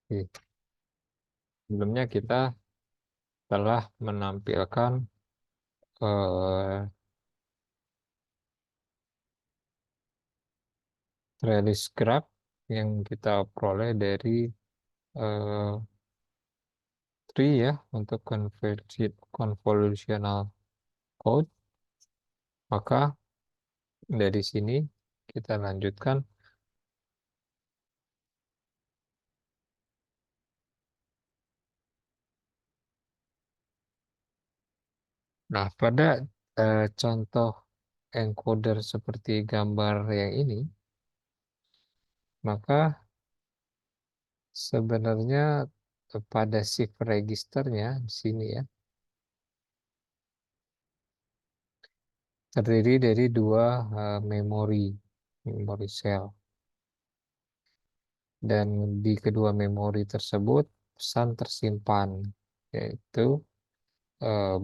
Oke. Sebelumnya kita telah menampilkan eh, trellis graph yang kita peroleh dari eh, tree ya untuk convolutional code. Maka dari sini kita lanjutkan. Nah, pada contoh encoder seperti gambar yang ini, maka sebenarnya pada shift registernya di sini ya, terdiri dari dua memori cell, dan di kedua memori tersebut pesan tersimpan, yaitu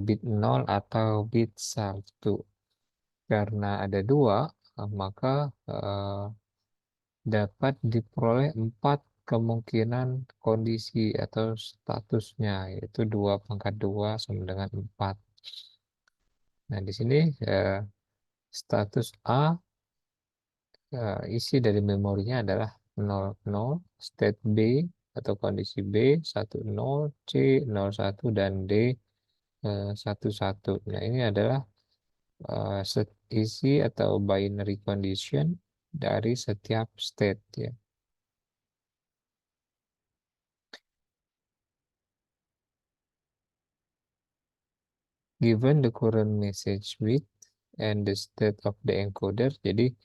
bit 0 atau bit 1. Karena ada dua, maka dapat diperoleh 4 kemungkinan kondisi atau statusnya, yaitu 2 pangkat 2 sama dengan 4. Nah, di sini status A, isi dari memorinya adalah 00, state B atau kondisi B 10, C 01, dan D 11. Nah, ini adalah isi atau binary condition dari setiap state ya. Given the current message bit and the state of the encoder, jadi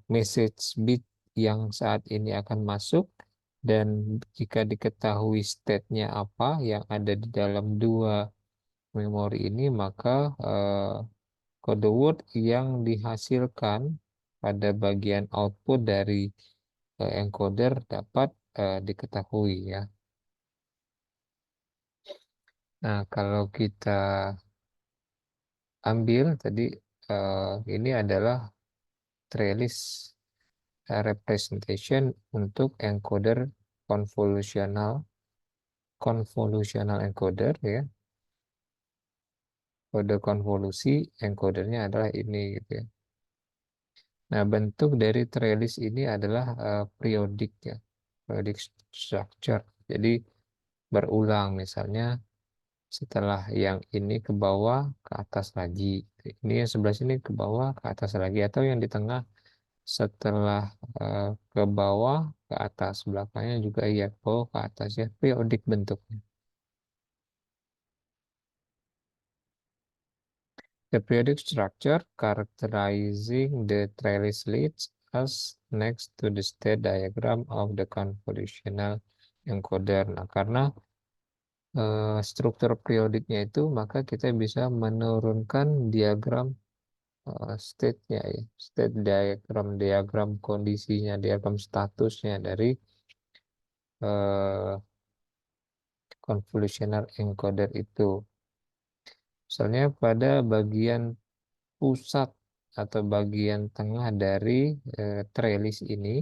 message bit yang saat ini akan masuk, dan jika diketahui state-nya apa yang ada di dalam dua memori ini, maka kode word yang dihasilkan pada bagian output dari encoder dapat diketahui ya. Nah, kalau kita ambil tadi, ini adalah trellis representation untuk encoder convolutional convolutional encoder ya. Kode konvolusi encodernya adalah ini gitu ya. Nah, bentuk dari trellis ini adalah periodik ya, periodic structure. Jadi berulang, misalnya setelah yang ini ke bawah ke atas lagi, ini yang sebelah sini ke bawah ke atas lagi, atau yang di tengah setelah ke bawah ke atas, belakangnya juga iya ke bawah ke atas ya, periodik bentuknya. The periodic structure characterizing the trellis leads us next to the state diagram of the convolutional encoder. Nah, karena struktur periodiknya itu, maka kita bisa menurunkan diagram state-nya ya, state diagram, diagram kondisinya, diagram statusnya dari uh, convolutional encoder itu. Misalnya pada bagian pusat atau bagian tengah dari trellis ini,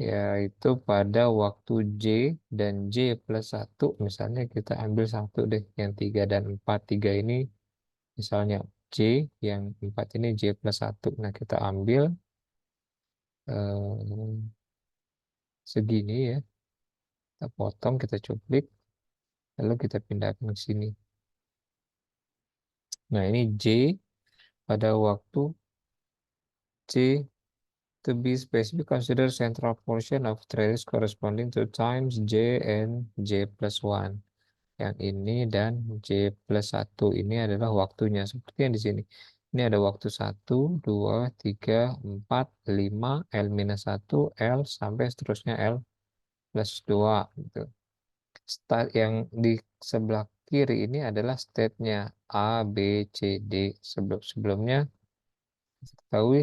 yaitu pada waktu J dan J plus 1, misalnya kita ambil satu deh, yang 3 dan 4. 3 ini misalnya J, yang 4 ini J plus 1. Nah, kita ambil eh, segini ya, kita potong, kita cuplik, lalu kita pindahkan ke sini. Nah, ini J pada waktu J to be specific, consider central portion of trellis corresponding to times J and J plus 1. Yang ini dan J plus 1 ini adalah waktunya, seperti yang di sini. Ini ada waktu 1, 2, 3, 4, 5, L minus 1, L, sampai seterusnya L plus 2. Gitu. Start yang di sebelah kiri ini adalah state-nya A, B, C, D. Sebelumnya kita ketahui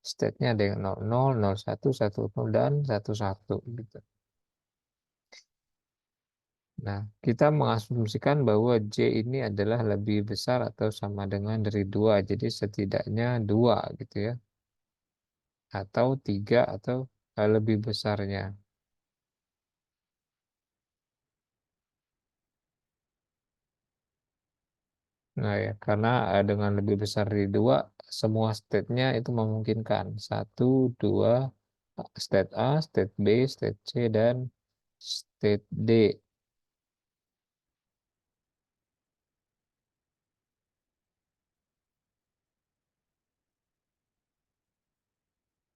state-nya ada yang 00, 01, 10, dan 11 gitu. Nah, kita mengasumsikan bahwa J ini adalah lebih besar atau sama dengan dari 2. Jadi setidaknya 2 gitu ya. Atau 3, atau lebih besarnya. Nah ya, karena dengan lebih besar dari dua, semua state-nya itu memungkinkan. Satu, dua, state A, state B, state C, dan state D.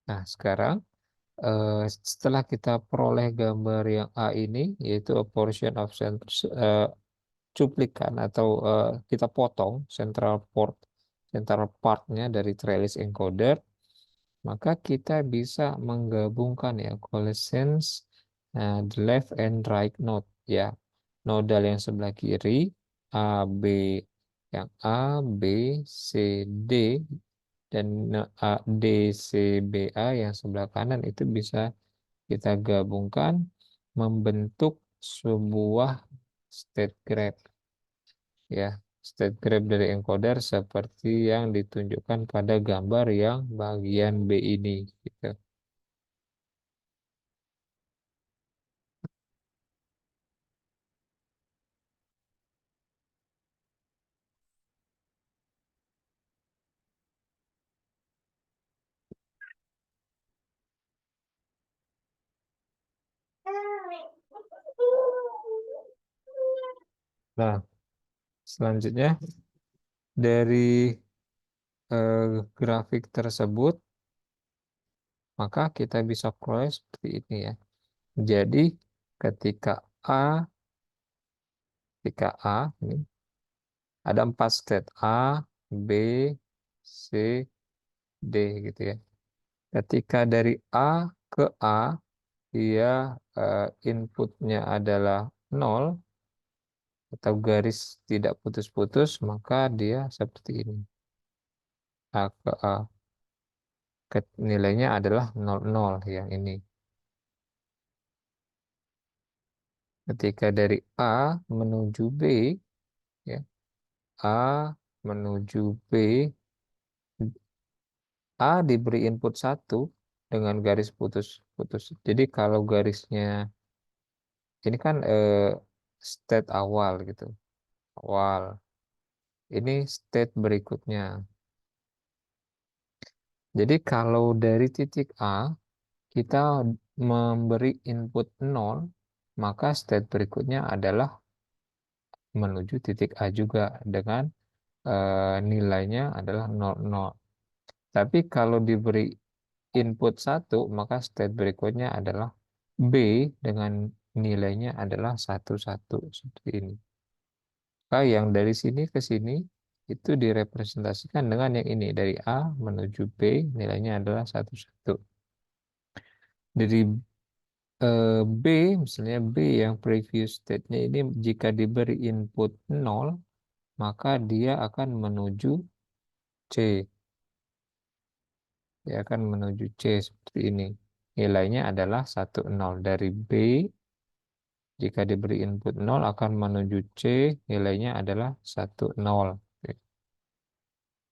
Nah, sekarang setelah kita peroleh gambar yang A ini, yaitu a portion of cuplikan atau kita potong central partnya dari trellis encoder, maka kita bisa menggabungkan ya coalescence the left and right node ya, nodal yang sebelah kiri A B, yang A B C D, dan A D C B A yang sebelah kanan itu bisa kita gabungkan membentuk sebuah state graph ya, state graph dari encoder seperti yang ditunjukkan pada gambar yang bagian B ini gitu. Nah, selanjutnya dari grafik tersebut maka kita bisa peroleh seperti ini ya. Jadi ketika A, ketika A ini ada 4 state A, B, C, D gitu ya. Ketika dari A ke A dia inputnya adalah 0 atau garis tidak putus-putus, maka dia seperti ini. A ke A. Nilainya adalah 00 yang ini. Ketika dari A menuju B, ya, A menuju B, A diberi input 1 dengan garis putus-putus. Jadi kalau garisnya ini kan state awal gitu. Awal. Ini state berikutnya. Jadi kalau dari titik A kita memberi input 0, maka state berikutnya adalah menuju titik A juga dengan nilainya adalah 00. Tapi kalau diberi input 1, maka state berikutnya adalah B dengan nilainya adalah 11 seperti ini. Maka yang dari sini ke sini itu direpresentasikan dengan yang ini. Dari A menuju B nilainya adalah 11. Dari B, misalnya B yang previous state-nya ini jika diberi input 0, maka dia akan menuju C. Dia akan menuju C seperti ini. Nilainya adalah 10. Dari B, jika diberi input 0 akan menuju C, nilainya adalah 10.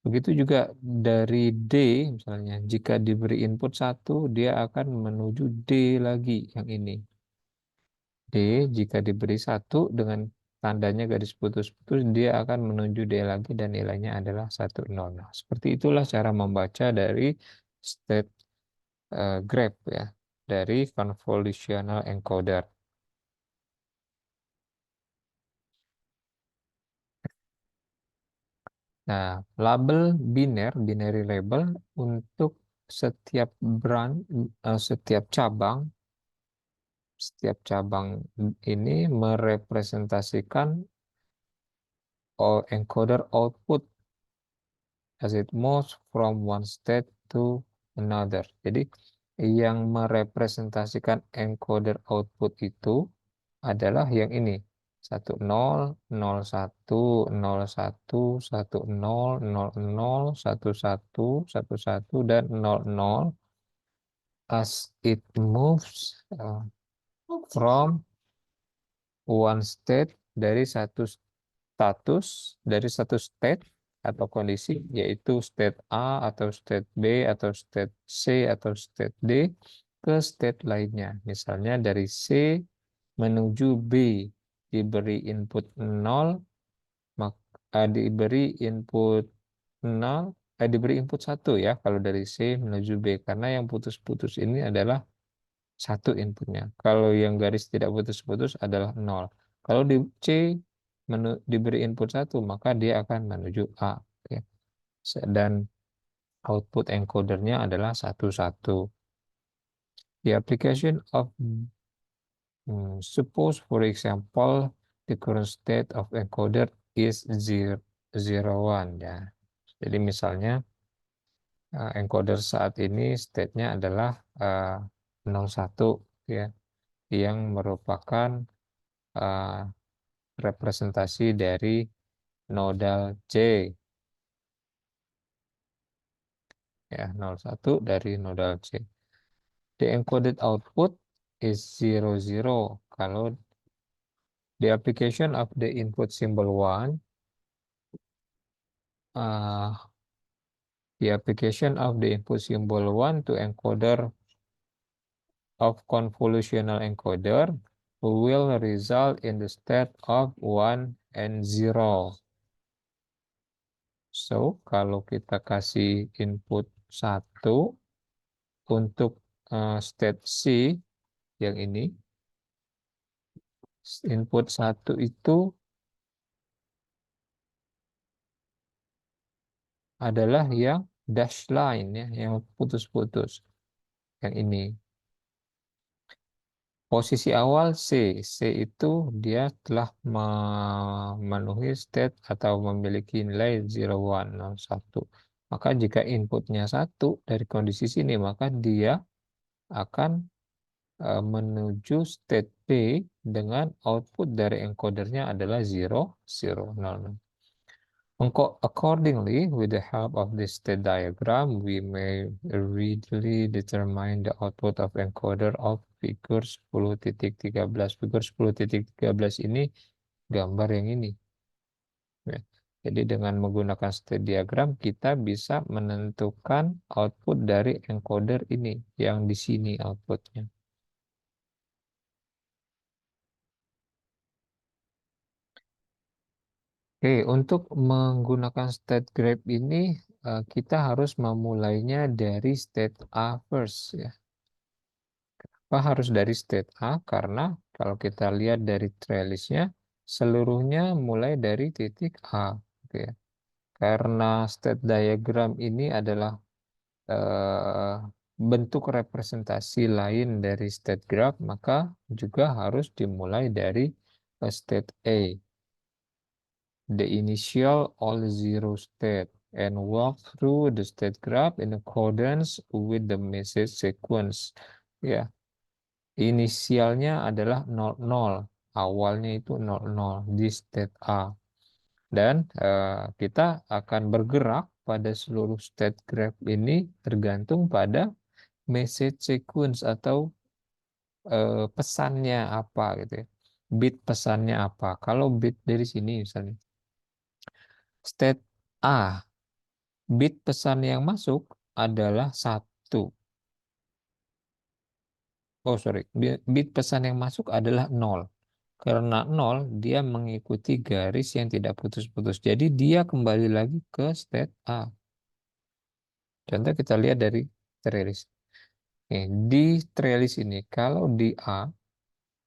Begitu juga dari D, misalnya, jika diberi input 1, dia akan menuju D lagi yang ini. D, jika diberi 1 dengan tandanya garis putus-putus, dia akan menuju D lagi dan nilainya adalah 10. Nah, seperti itulah cara membaca dari state graph ya, dari convolutional encoder. Nah, label binary label untuk setiap brand, setiap cabang ini merepresentasikan encoder output as it moves from one state to another. Jadi yang merepresentasikan encoder output itu adalah yang ini. 10, 01, 01, 10, 00, 11, 11, dan 00 as it moves from one state, dari satu state atau kondisi, yaitu state A atau state B atau state C atau state D, ke state lainnya. Misalnya dari C menuju B diberi input 0, maka diberi input 0, diberi input 1 ya kalau dari C menuju B, karena yang putus-putus ini adalah 1 inputnya. Kalau yang garis tidak putus-putus adalah 0. Kalau di C diberi input 1, maka dia akan menuju A. Ya. Dan output encodernya adalah 1, 1. The application of suppose, for example, the current state of encoder is 0, 1 ya. Jadi misalnya encoder saat ini state-nya adalah 01 ya, yang merupakan representasi dari nodal C ya, 01 dari nodal C. The encoded output is 0, 0 kalau the application of the input symbol 1, the application of the input symbol 1 to encoder of convolutional encoder will result in the state of 1 and 0. So, kalau kita kasih input 1 untuk state C yang ini, input 1 itu adalah yang dash line ya, yang putus-putus. Yang ini. Posisi awal C. C itu dia telah memenuhi state atau memiliki nilai 0, 1, 1. Maka jika inputnya 1 dari kondisi sini, maka dia akan menuju state B dengan output dari encodernya adalah 0, 0, 0. Accordingly, with the help of this state diagram, we may readily determine the output of encoder of figure 10.13. Figure 10.13 ini gambar yang ini. Ya. Jadi dengan menggunakan state diagram, kita bisa menentukan output dari encoder ini, yang di sini outputnya. Oke, untuk menggunakan state graph ini, kita harus memulainya dari state A first ya. Kenapa harus dari state A? Karena kalau kita lihat dari trellisnya, seluruhnya mulai dari titik A. Oke. Karena state diagram ini adalah bentuk representasi lain dari state graph, maka juga harus dimulai dari state A, the initial all zero state, and walk through the state graph in accordance with the message sequence. Ya, inisialnya adalah 00, awalnya itu 00 di state A. Dan kita akan bergerak pada seluruh state graph ini tergantung pada message sequence atau pesannya apa gitu ya. Bit pesannya apa. Kalau bit dari sini misalnya state A, bit pesan yang masuk adalah 1. Oh sorry, bit pesan yang masuk adalah 0. Karena 0, dia mengikuti garis yang tidak putus-putus. Jadi dia kembali lagi ke state A. Contoh kita lihat dari trellis. Di trellis ini, kalau di A,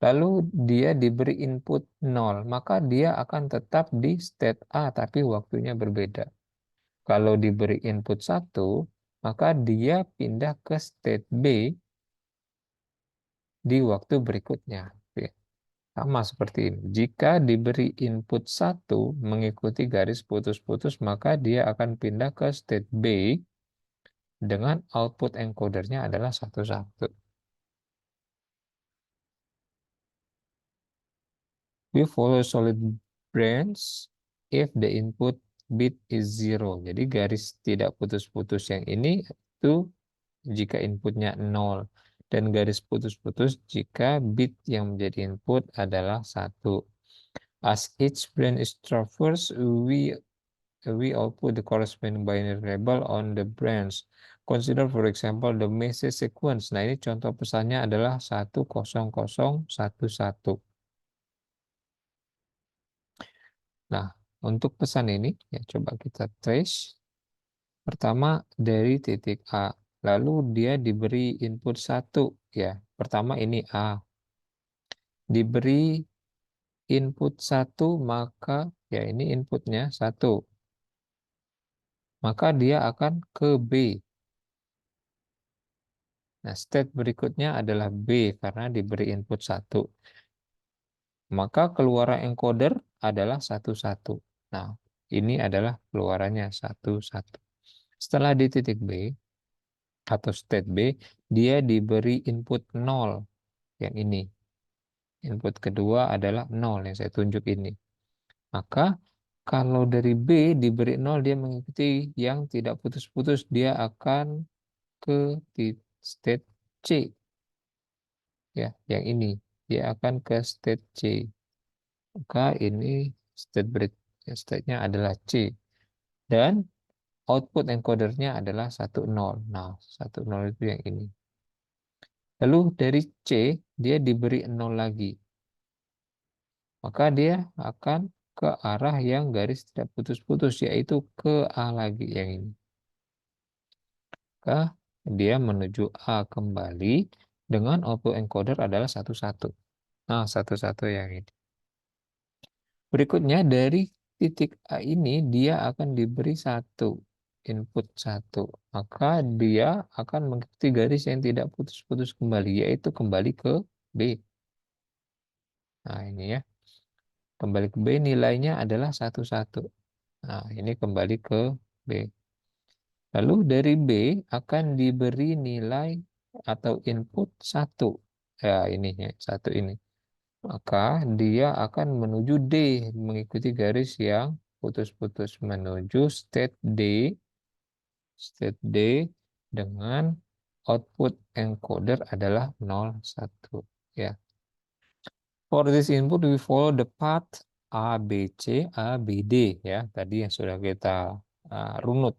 lalu dia diberi input 0, maka dia akan tetap di state A, tapi waktunya berbeda. Kalau diberi input 1, maka dia pindah ke state B di waktu berikutnya. Sama seperti ini. Jika diberi input 1 mengikuti garis putus-putus, maka dia akan pindah ke state B dengan output encodernya adalah 1, 1. We follow solid branch if the input bit is 0. Jadi garis tidak putus-putus yang ini itu jika inputnya 0. Dan garis putus-putus jika bit yang menjadi input adalah 1. As each branch is traversed, we output the corresponding binary label on the branch. Consider for example the message sequence. Nah, ini contoh pesannya adalah 10011. Nah, untuk pesan ini ya coba kita trace. Pertama dari titik A, lalu dia diberi input 1 ya. Pertama ini A. Diberi input 1 maka ya ini inputnya 1. Maka dia akan ke B. Nah, state berikutnya adalah B karena diberi input 1. Maka keluaran encoder adalah 1-1. Nah, ini adalah keluarannya 1-1. Setelah di titik B atau state B, dia diberi input 0 yang ini. Input kedua adalah 0 yang saya tunjuk ini. Maka kalau dari B diberi 0, dia mengikuti yang tidak putus-putus, dia akan ke state C. Ya, yang ini. Dia akan ke state C. Maka ini state-nya adalah C. Dan output encodernya adalah 1-0. Nah, 1-0 itu yang ini. Lalu dari C, dia diberi 0 lagi. Maka dia akan ke arah yang garis tidak putus-putus, yaitu ke A lagi yang ini. Maka dia menuju A kembali dengan output encoder adalah 1-1. Nah, 1-1 yang ini. Berikutnya dari titik A ini dia akan diberi 1 input 1. Maka dia akan mengikuti garis yang tidak putus-putus kembali, yaitu kembali ke B. Nah, ini ya. Kembali ke B nilainya adalah 1-1. Nah, ini kembali ke B. Lalu dari B akan diberi nilai atau input 1. Ya, ini ya, 1 ini. Maka dia akan menuju D, mengikuti garis yang putus-putus menuju state D dengan output encoder adalah 0-1 ya. For this input we follow the path A B C A B D ya, tadi yang sudah kita runut.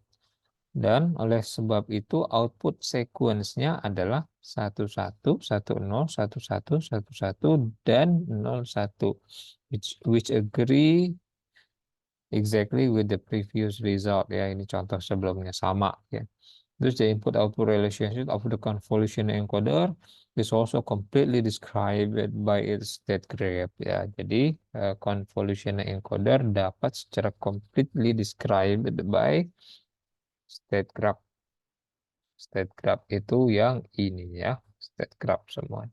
Dan oleh sebab itu output sequence-nya adalah 11, 10, 11, 11 dan 01 which agree exactly with the previous result ya. Ini contoh sebelumnya sama ya. Thus the input output relationship of the convolution encoder is also completely described by its state graph ya. Jadi convolution encoder dapat secara completely described by state graph. State graph itu yang ini ya, state graph semua.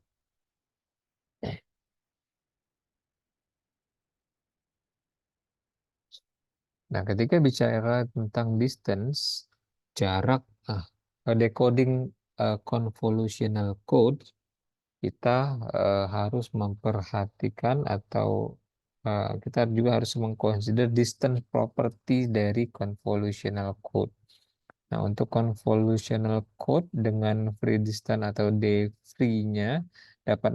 Nah, ketika bicara tentang distance, jarak, decoding convolutional code, kita harus memperhatikan atau kita juga harus mengconsider distance property dari convolutional code. Nah, untuk convolutional code dengan free distance atau D free-nya dapat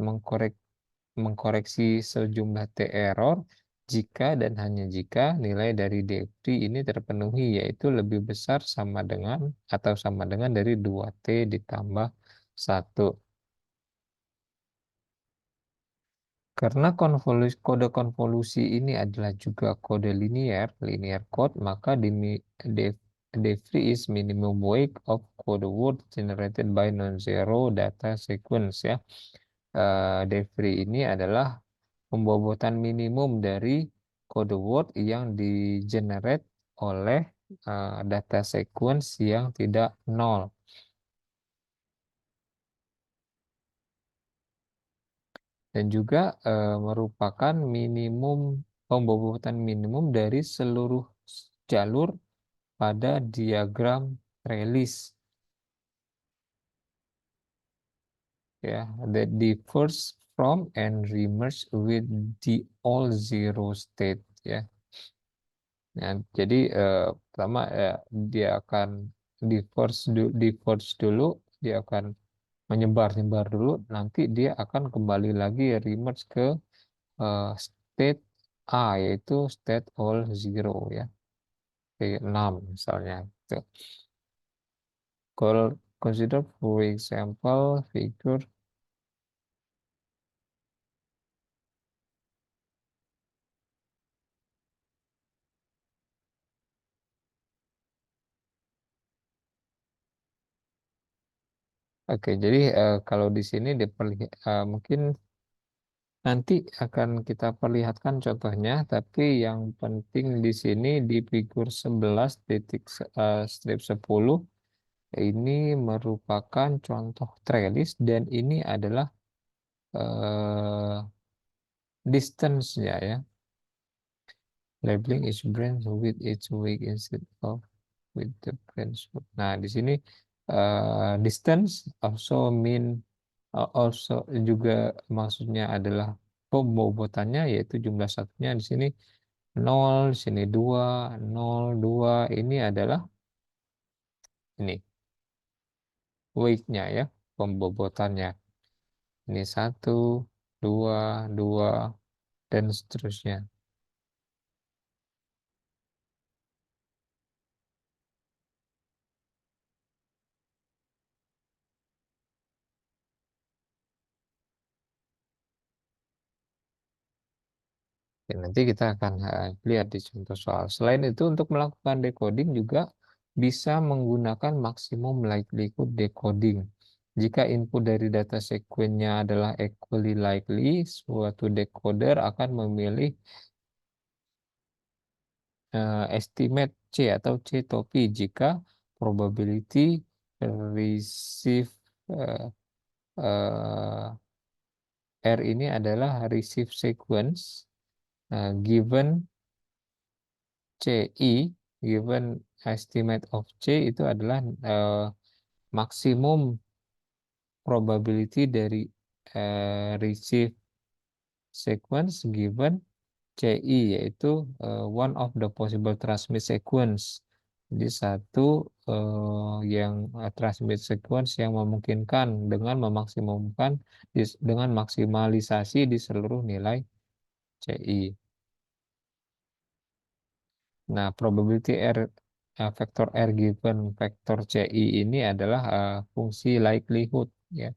mengkoreksi sejumlah T error jika dan hanya jika nilai dari D free ini terpenuhi, yaitu lebih besar sama dengan atau sama dengan dari 2T ditambah 1. Karena kode konvolusi ini adalah juga kode linear code, maka D3 is minimum weight of code word generated by non-zero data sequence ya. D3 ini adalah pembobotan minimum dari kode word yang di-generate oleh data sequence yang tidak nol. Dan juga merupakan pembobotan minimum dari seluruh jalur pada diagram trellis ya, that differs from and remerge with the all zero state ya. Nah, jadi pertama dia akan diverge dulu, dia akan menyebar dulu, nanti dia akan kembali lagi remerge ke state A, yaitu state all zero ya, P6 misalnya gitu. Consider, for example, figure. Oke, jadi kalau di sini mungkin nanti akan kita perlihatkan contohnya, tapi yang penting di sini di figur 11 titik strip 10 ini merupakan contoh trellis dan ini adalah eh, distance-nya ya. Labeling each branch with its weight instead of with the branch. Nah, di sini distance also also juga maksudnya adalah pembobotannya yaitu jumlah satunya di sini 0, di sini 2, 0, 2 ini adalah ini weight-nya ya, pembobotannya. Ini 1, 2, 2 dan seterusnya. Dan nanti kita akan lihat di contoh soal. Selain itu, untuk melakukan decoding juga bisa menggunakan maksimum likelihood decoding. Jika input dari data sequence-nya adalah equally likely, suatu decoder akan memilih estimate C atau C topi jika probability receive eh, eh, R ini adalah receive sequence given CI, given estimate of C itu adalah maksimum probability dari receive sequence given CI, yaitu one of the possible transmit sequence. Jadi satu yang transmit sequence yang memungkinkan dengan memaksimumkan dengan maksimalisasi di seluruh nilai CI. Nah, probability R vektor R given vektor CI ini adalah fungsi likelihood ya.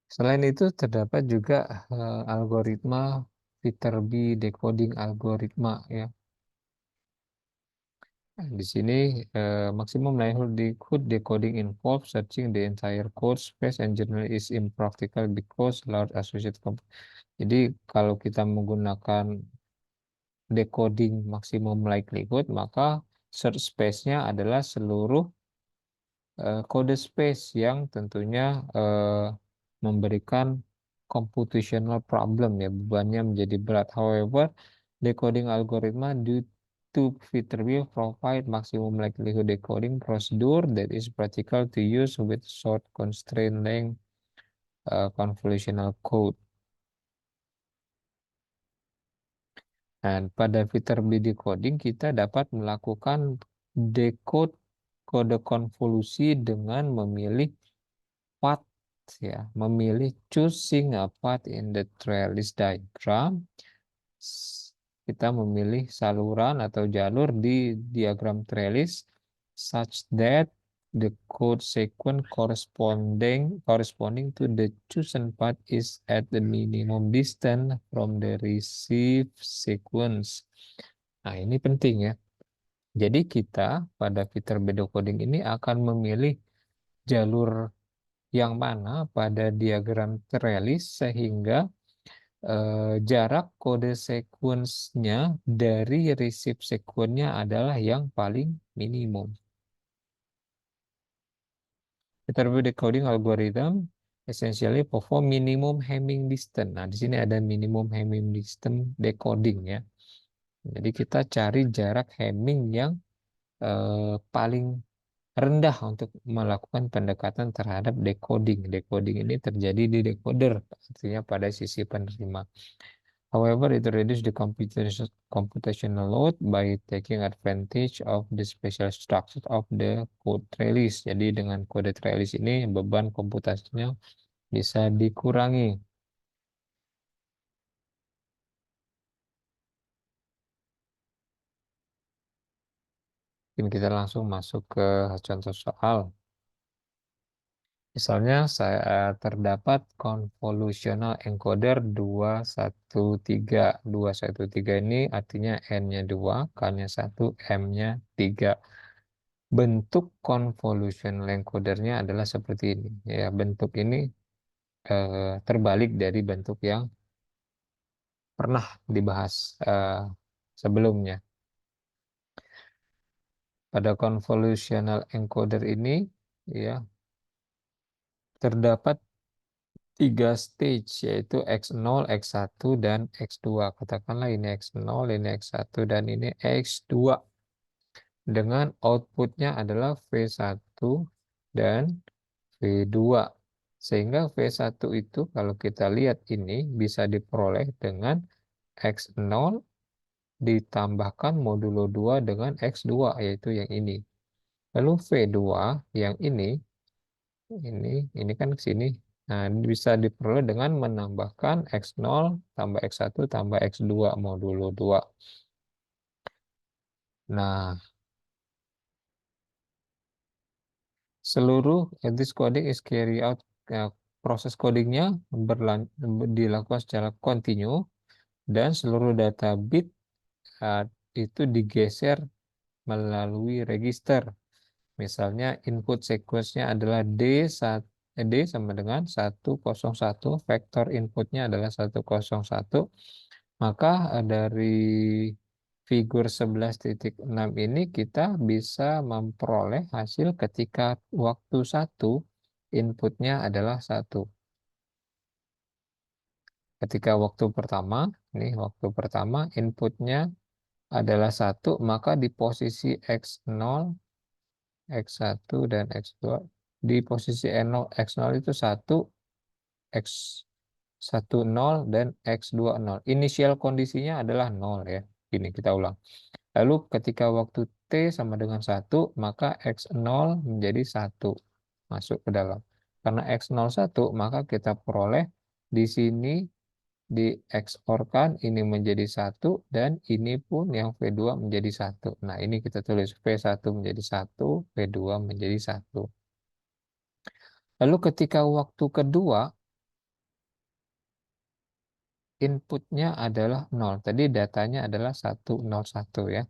Selain itu terdapat juga algoritma Viterbi decoding algoritma ya. Nah, di sini maximum likelihood decoding involves searching the entire code space and generally is impractical because large associated Jadi kalau kita menggunakan decoding maximum likelihood, maka search space-nya adalah seluruh kode space yang tentunya memberikan computational problem ya, bebannya menjadi berat. However, decoding algoritma due to Viterbi provide maximum likelihood decoding procedure that is practical to use with short constraint length convolutional code. Dan pada fitur decoding kita dapat melakukan decode kode konvolusi dengan memilih path ya, memilih choosing a path in the trellis diagram. Kita memilih saluran atau jalur di diagram trellis such that the code sequence corresponding to the chosen path is at the minimum distance from the receive sequence. Nah, ini penting ya. Jadi kita pada fitur decoding ini akan memilih jalur yang mana pada diagram trellis sehingga jarak kode sequence-nya dari receive sequence-nya adalah yang paling minimum. Viterbi decoding algorithm essentially perform minimum Hamming distance. Nah, di sini ada minimum Hamming distance decoding ya. Jadi kita cari jarak Hamming yang paling rendah untuk melakukan pendekatan terhadap decoding. Decoding ini terjadi di decoder, artinya pada sisi penerima. However, it reduces the computational load by taking advantage of the special structure of the code trellis. Jadi dengan kode trellis ini beban komputasinya bisa dikurangi. Mungkin kita langsung masuk ke contoh soal. Misalnya saya terdapat convolutional encoder 213. 213 ini artinya N-nya 2, K-nya 1, M-nya 3. Bentuk convolutional encodernya adalah seperti ini. Ya, bentuk ini terbalik dari bentuk yang pernah dibahas sebelumnya. Pada convolutional encoder ini ya terdapat 3 stage, yaitu X0, X1, dan X2. Katakanlah ini X0, ini X1, dan ini X2. Dengan outputnya adalah V1 dan V2. Sehingga V1 itu kalau kita lihat ini bisa diperoleh dengan X0 ditambahkan modulo 2 dengan X2, yaitu yang ini. Lalu V2 yang ini kan ke sini. Nah, ini bisa diperoleh dengan menambahkan X0 tambah X1 tambah X2 modulo 2. Nah, seluruh this coding is carry out, proses codingnya dilakukan secara kontinu dan seluruh data bit itu digeser melalui register. Misalnya input sequence-nya adalah D sama dengan 101, vektor inputnya adalah 101, maka dari figur 11.6 ini kita bisa memperoleh hasil ketika waktu 1 inputnya adalah 1. Ketika waktu pertama, nih waktu pertama inputnya adalah 1, maka di posisi X0, X1, dan X2. Di posisi X0 itu 1, X1 0, dan X2 0. Inisial kondisinya adalah 0 ya. Ini kita ulang. Lalu ketika waktu T sama dengan 1, maka X0 menjadi 1 masuk ke dalam. Karena X0 1, maka kita peroleh di sini di XOR-kan ini menjadi 1 dan ini pun yang V2 menjadi 1. Nah, ini kita tulis V1 menjadi 1, V2 menjadi 1. Lalu ketika waktu kedua inputnya adalah 0. Tadi datanya adalah 101 ya.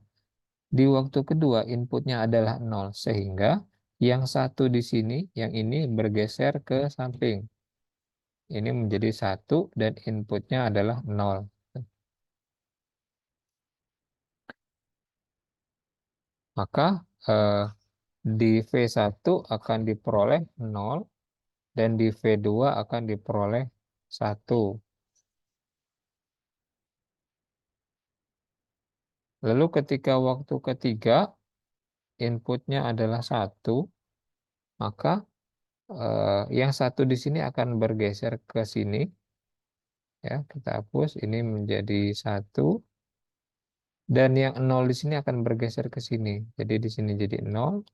Di waktu kedua inputnya adalah 0 sehingga yang 1 di sini, yang ini bergeser ke samping. Ini menjadi 1 dan inputnya adalah 0. Maka di V1 akan diperoleh 0 dan di V2 akan diperoleh 1. Lalu ketika waktu ketiga inputnya adalah 1, maka yang 1 di sini akan bergeser ke sini. Ya, kita hapus, ini menjadi 1. Dan yang 0 di sini akan bergeser ke sini. Jadi di sini jadi 0.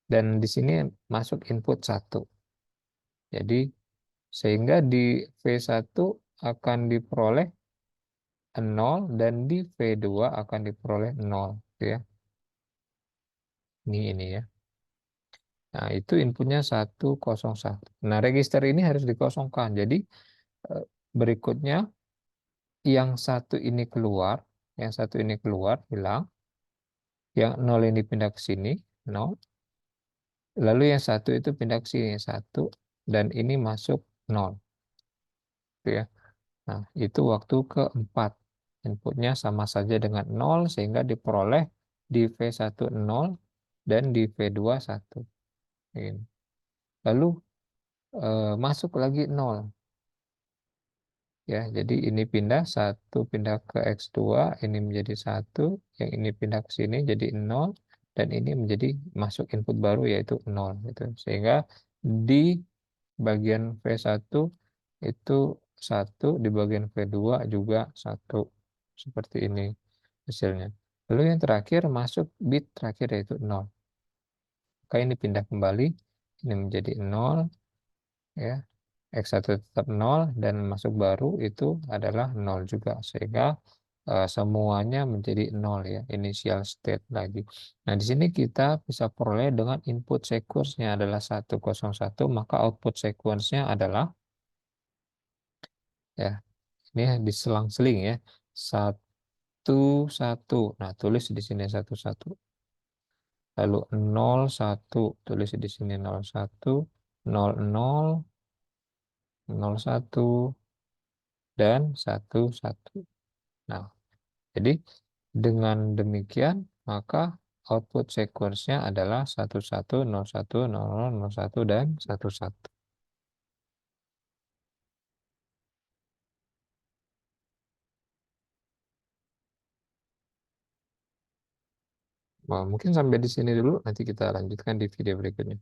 Dan di sini masuk input 1. Jadi sehingga di V1 akan diperoleh 0 dan di V2 akan diperoleh 0. Ya. Ini ya. Nah, itu inputnya 101. Nah, register ini harus dikosongkan. Jadi berikutnya yang 1 ini keluar, hilang. Yang 0 ini pindah ke sini, 0. Lalu yang 1 itu pindah ke sini, 1. Dan ini masuk 0. Ya. Nah, itu waktu keempat. Inputnya sama saja dengan 0 sehingga diperoleh di V1 0 dan di V2 1. Ini. Lalu masuk lagi 0. Ya, jadi ini pindah 1 pindah ke X2, ini menjadi 1, yang ini pindah ke sini jadi 0 dan ini menjadi masuk input baru yaitu 0 gitu. Sehingga di bagian V1 itu 1, di bagian V2 juga 1. Seperti ini hasilnya. Lalu yang terakhir masuk bit terakhir yaitu 0. Maka ini pindah kembali, ini menjadi 0 ya. X1 tetap 0 dan masuk baru itu adalah 0 juga. Sehingga semuanya menjadi nol ya, initial state lagi. Nah, di sini kita bisa peroleh dengan input sequence-nya adalah 101, maka output sequence-nya adalah ya, ini diselang-seling ya. 1 1. Nah, tulis di sini 1 1. Lalu 0 1, tulis di sini 0 1, 0 0, 0 1, dan 1 1. Nah, jadi dengan demikian maka output sequence-nya adalah 1 1 0 1 0 0 0 1 dan 1 1. Nah, mungkin sampai di sini dulu, nanti kita lanjutkan di video berikutnya.